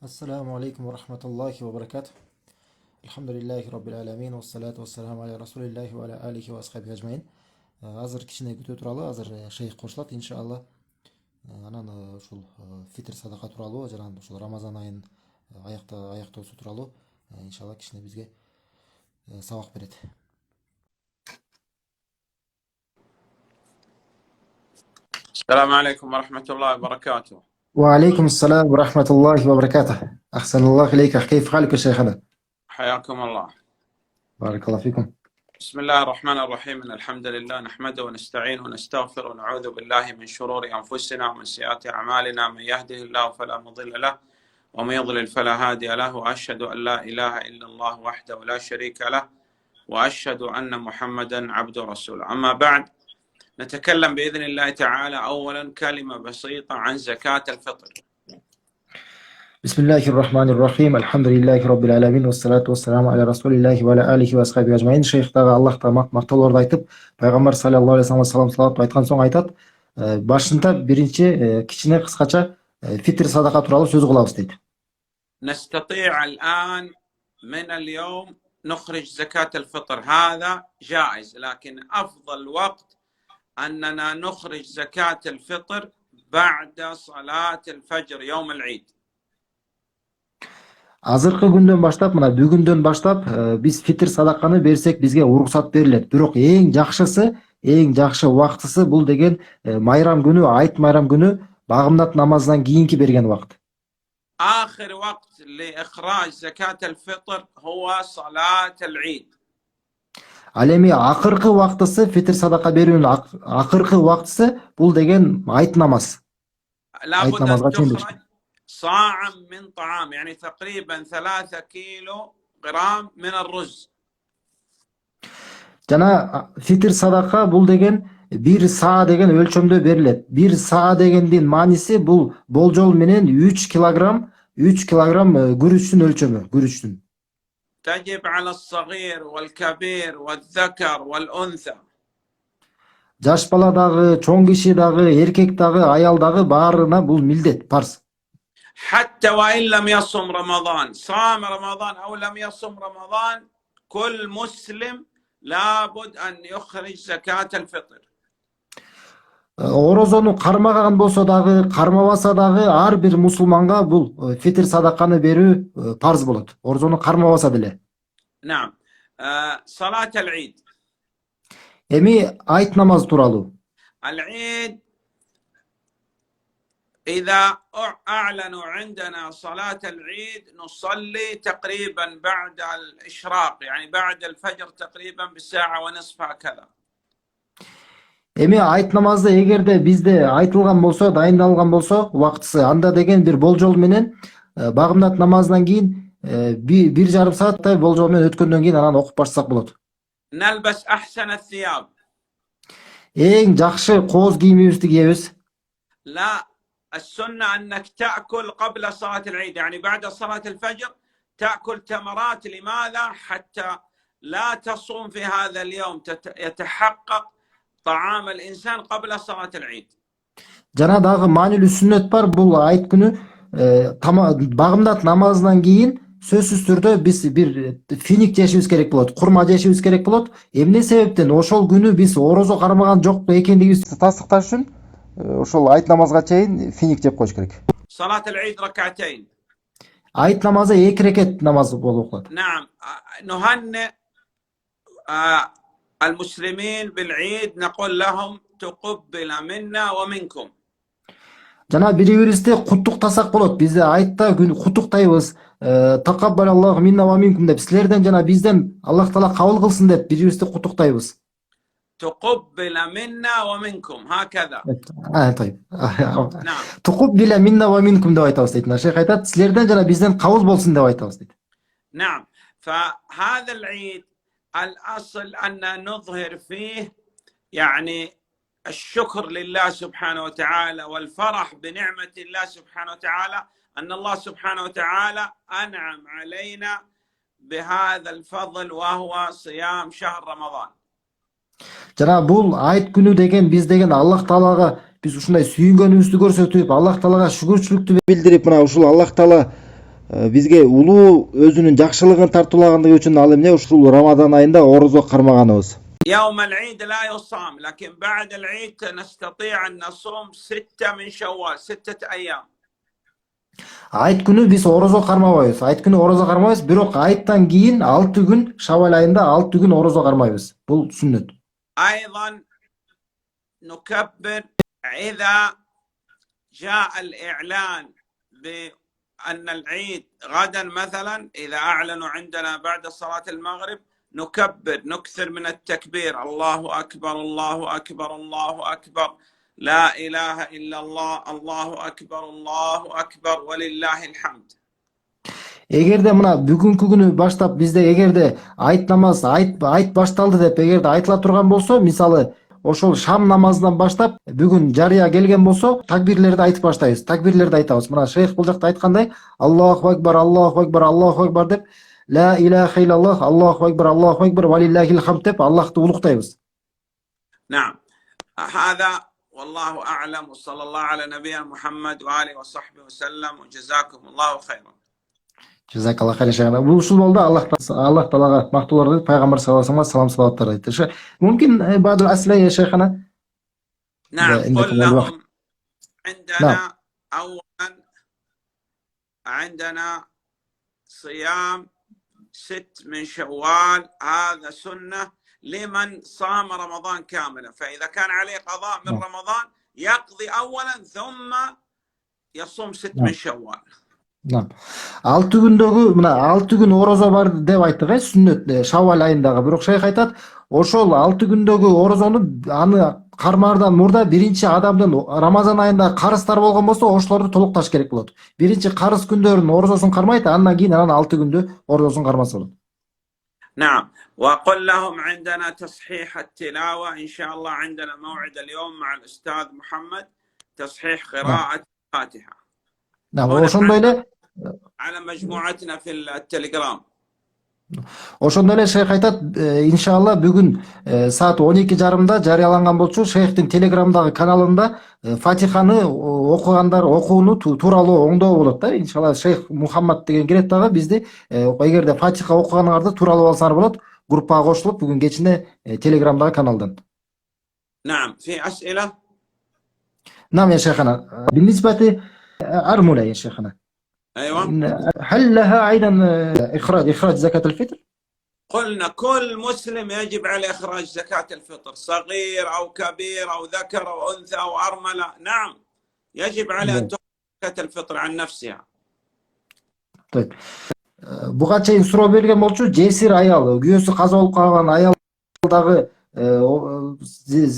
السلام عليكم ورحمة الله وبركاته. الحمد لله رب العالمين والصلاة والسلام على رسول الله وعلى آله وأصحابه أجمعين. Азыр кичине күтүү тууралуу, азыр шейх кошулат иншалла. Анан ушул фитр садака тууралуу жана ушул Рамазан айын аяктоосу тууралуу иншалла кичине бизге сабак берет. السلام عليكم ورحمة الله وبركاته. وعليكم السلام ورحمة الله وبركاته. أحسن الله إليك، كيف حالك يا شيخنا؟ حياكم الله. بارك الله فيكم. بسم الله الرحمن الرحيم. إن الحمد لله نحمده ونستعين ونستغفر ونعوذ بالله من شرور أنفسنا ومن سيئات أعمالنا. من يهده الله فلا مضل له ومن يضلل فلا هادي له، وأشهد أن لا إله إلا الله وحده لا شريك له، وأشهد أن محمدا عبده ورسوله. أما بعد، نتكلم بإذن الله تعالى أولا كلمة بسيطة عن زكاة الفطر. بسم الله الرحمن الرحيم. الحمد لله رب العالمين والصلاة والسلام على رسول الله وعلى آله وأصحابه أجمعين. Шейх дагы Аллахта мактоолорду айтып, пайгамбар саллаллаху алейхи ва саллам айткан соң айтат, башында биринчи кичине кыскача фитр садака тууралуу сөз кылабыз дейт. نستطيع الآن من اليوم نخرج زكاة الفطر، هذا جائز، لكن أفضل وقت أننا نخرج زكاة الفطر بعد صلاة الفجر يوم العيد. Азыркы күндөн баштап, мына бүгүндөн баштап биз фитр садаканы берсек бизге уруксат берилет. Бирок эң жакшы убактысы бул деген майрам күнү, айт майрам күнү багымдат намазынан кийинки берген убакыт. آخر وقت لإخراج زكاة الفطر هو صلاة العيد. Ал эми акыркы убактысы, фитр садака берүүнүн акыркы убактысы бул деген айт намаз. لابد أن تخرج صاعا من طعام، يعني تقريبا 3 كيلو غرام من الرز. Жана фитр садака бул деген 1 саа деген өлчөмдө берилет. 1 саа дегендин мааниси бул болжол менен 3 килограмм күрүчтүн өлчөмү, күрүчтүн. تجب على الصغير والكبير والذكر والأنثى. Жаш бала дагы, чоң киши дагы, эркек дагы, аял дагы баарына бул милдет, парз. حتى وإن لم يصم رمضان، صام رمضان أو لم يصم رمضان، كل مسلم لابد أن يخرج زكاة الفطر. Орозону кармаган болсо дагы, кармабаса дагы ар бир мусулманга бул фитр садаканы берүү парз болот. Орозону кармабаса деле. نعم. صلاة العيد. Эми айт намазы тууралуу. العيد إذا أعلنوا عندنا صلاة العيد نصلي تقريبا بعد الإشراق، يعني بعد الفجر تقريبا بساعة ونصف هكذا. Эми айт намазы эгерде бизде айтылган болсо, дайындалган болсо, убактысы анда деген бир болжол менен багымдат намазынан кийин 1,5 сааттай болжол менен өткөндөн кийин анан окуп башсак болот. نلبس أحسن الثياب. Эң жакшы кооз кийимибизди кийебиз. لا، السنة أنك تأكل قبل صلاة العيد، يعني بعد صلاة الفجر تأكل تمرات. لماذا؟ حتى لا تصوم في هذا اليوم، يتحقق طعام الإنسان قبل صلاة العيد. Жана дагы маанилүү сүннөт бар, бул айт күнү багымдат намазынан кийин сөзсүз түрдө биз бир финик жешибиз керек болот, курма жешибиз керек болот. Эмне себептен ошол күнү биз орозо кармаган жок экендигибизди тастыкташ үчүн ошол айт намазга чейин финик жеп коюш керек. صلاة العيد ركعتين. Айт намазы 2 рекет намаз болуп калат. نعم. نهنئ المسلمين بالعيد، نقول لهم تقبل منا ومنكم. Жана бири-бирибизди куттуктасак болот. Биз айтта куттуктайбыз. Такаббалаллаху минна ва минкум деп, силерден жана бизден Аллах таала кабыл кылсын деп бири-бирибизди куттуктайбыз. تقبل منا ومنكم هكذا. طيب. نعم. تقبل منا ومنكم деп айтабыз дейт. Шейх айтат, силерден жана бизден кабыл болсун деп айтабыз дейт. نعم. فهذا العيد الأصل أن نظهر فيه يعني الشكر لله سبحانه وتعالى والفرح بنعمة الله سبحانه وتعالى، أن الله سبحانه وتعالى أنعم علينا بهذا الفضل وهو صيام شهر رمضان. Жана бул айт күнү деген биз деген Аллах Таалага биз ушундай сүйүнгөнүбүздү көрсөтүп, Аллах Таалага шүгүрчүлүктү билдирип, мына ушул Аллах Таала бизге улуу өзүнүн жакшылыгын тартуулагандыгы үчүн ал эмне ушул Рамазан айында орозо кармаганыбыз. يوم العيد لا يصام، لكن بعد العيد نستطيع أن نصوم 6 من شوال، 6 أيام. Айт күнү биз орозо кармабайбыз. Айт күнү орозо кармайбыз, бирок айттан кийин 6 күн, Шавал айында 6 күн орозо кармайбыз. Бул сүннөт. أيضا نكبر إذا جاء الإعلان بأن العيد غدا مثلا، إذا أعلنوا عندنا بعد صلاة المغرب نكبر، نكثر من التكبير، الله أكبر الله أكبر الله أكبر، لا إله إلا الله، الله أكبر الله أكبر ولله الحمد. Эгерде мына бүгүнкү күнү баштап бизде эгерде айт намаз, айт башталды деп эгерде айтыла турган болсо, мисалы ошол шам намазынан баштап бүгүн жарыя келген болсо, такбирлерди айтып баштайбыз. Такбирлерди айтабыз. Мына шейх бул жакта айткандай, Аллаху акбар, Аллаху акбар, Аллаху акбар деп, ла илаха иллаллах, Аллаху акбар, валиллахил хамд деп Аллахты улуктайбыз. نعم، هذا والله أعلم، وصلى الله على نبينا محمد وآله وصحبه وسلم، وجزاكم الله خيرا. Жазакаллах хайран шейхана. Бул ушул болду. Аллах Таалага мактууларды, пайгамбар саллаллаху алейхи салам салаваттар айтты. ممكن بعض الأسئلة يا شيخنا؟ نعم، قل لهم عندنا أولا عندنا صيام 6 من شوال، هذا سنة لمن صام رمضان كاملا، فإذا كان عليه قضاء من رمضان يقضي أولا ثم يصوم 6 من شوال. 6 күндөгү мына 6 күн орозо бар деп айттык, сүннөт Шавал айындагы. Бирок шейх айтат, ошол 6 күндөгү орозону аны кармаардан мурда биринчи адамдын Рамазан айында карыздар болгон болсо, ошолорду толукташ керек болот. Биринчи карыз күндөрүнүн орозосун кармайт, андан кийин анан 6 күндө орозосун кармаса болот. نعم، وقل لهم عندنا تصحيح التلاوة إن شاء الله، عندنا موعد اليوم مع الأستاذ محمد تصحيح قراءة الفاتحة. Ошондой эле على مجموعتنا في التليجرام. Ошондой эле шейх айтат, иншалла бүгүн саат 12:30 жарыяланган болчу шейхтин телеграмдагы каналында Фатиханы окууну тууралуу оңдоо болот да. Иншалла шейх Мухаммад деген кирет дагы бизди, эгерде Фатиха окуганыңарды тууралуу алсаңар болот, группага кошулуп бүгүн кечинде телеграмдагы каналдан. نعم، في أسئلة؟ نعم يا شيخنا. بالنسبة أرملة يا شيخنا، أيوة، هل لها أيضا إخراج زكاة الفطر؟ قلنا كل مسلم يجب عليه إخراج زكاة الفطر، صغير أو كبير أو ذكر أو أنثى أو أرملة. نعم، يجب عليه أن تخرج زكاة الفطر عن نفسها. طيب. Буга чейин суроо берген болчу, жесир аял, күйөөсү каза болуп калган аялдагы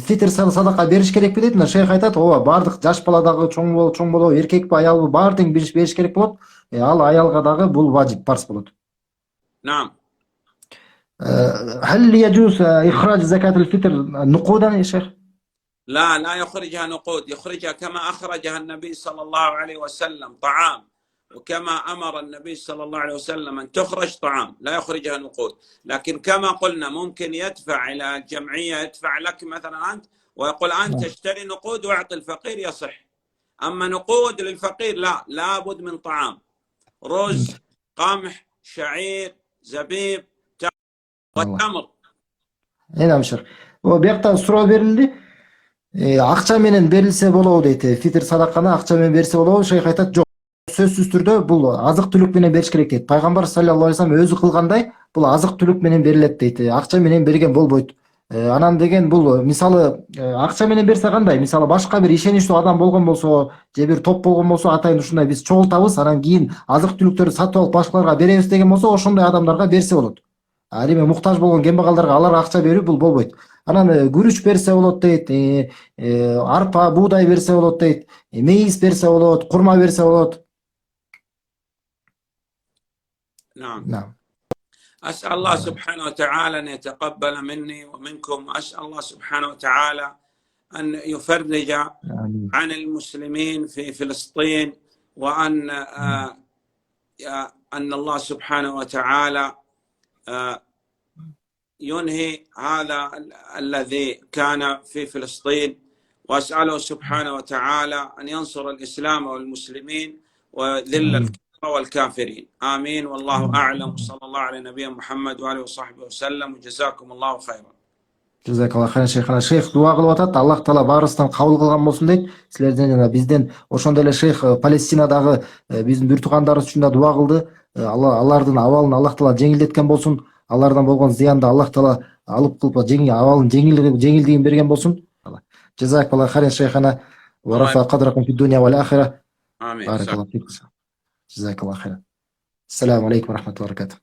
фитр садака бериш керекпи дейт. Шейх айтат, ооба, бардык жаш бала дагы чоң болобу, эркекпи, аялбы, баары тең бериш керек болот. Ал аялга дагы бул важип, парз болот. نعم. هل يجوز إخراج زكاة الفطر نقودا يا شيخ؟ لا يخرجها نقود، يخرجها كما أخرجها النبي صلى الله عليه وسلم طعام، وكما أمر النبي صلى الله عليه وسلم أن تخرج طعام، لا يخرجها نقود. لكن كما قلنا ممكن يدفع إلى الجمعية، يدفع لك مثلا أنت ويقول أنت تشتري نقود واعطي الفقير، يصح. أما نقود للفقير لا، لابد من طعام، رز، قمح، شعير، زبيب والتمر. نعم شيخ. وبيقطع суроо берилди. Акча менен берилсе болобу дейт. Фитр садаканы акча менен берсе болобу? Шейх айтат, жок. Сөзсүз түрдө бул азык түлүк менен бериш керек дейт. Пайгамбар саллаллаху алейхи вассалам өзү кылгандай, бул азык түлүк менен берилет дейт. Акча менен берген болбойт. Анан деген бул мисалы акча менен берсе кандай? Мисалы башка бир ишеничтүү адам болгон болсо, же бир топ болгон болсо, атайын ушундай биз чогултабыз, анан кийин азык түлүктөрдү сатып алып башкаларга беребиз деген болсо, ошондой адамдарга берсе болот. Ал эми муктаж болгон кембагалдарга аларга акча берүү бул болбойт. Анан күрүч берсе болот дейт, арпа, буудай берсе болот дейт, мейиз берсе болот, курма берсе болот. نعم. أسأل الله سبحانه وتعالى أن يتقبل مني ومنكم، وأسأل الله سبحانه وتعالى أن يفرج عن المسلمين في فلسطين، وأن أن الله سبحانه وتعالى ينهي هذا الذي كان في فلسطين، وأسأله سبحانه وتعالى أن ينصر الإسلام والمسلمين ويذل والكافرين آمين والله أعلم وصلى الله على نبينا محمد وآله وصحبه وسلم وجزاكم الله خيرا. Жазакалла хайран шейхана. Шейх дуа кылып атат, Аллах Таала барысынан кабыл кылган болсун дейт. Силерден жана бизден ошондой эле шейх Палестинадагы биздин бир туугандарыбыз үчүн да дуа кылды. Алардын абалын Аллах Таала жеңилдеткен болсун. Алардан болгон зыянды Аллах Таала алып кылып абалын жеңилдигин берген болсун. Жазакалла хайран шейхана. Ва рафа кадракум фид дунья вал ахира. آمين. Баракаллаху фик. Жазакалла хайран. Ассаламу алейкум ва рахматуллахи ва баракатух.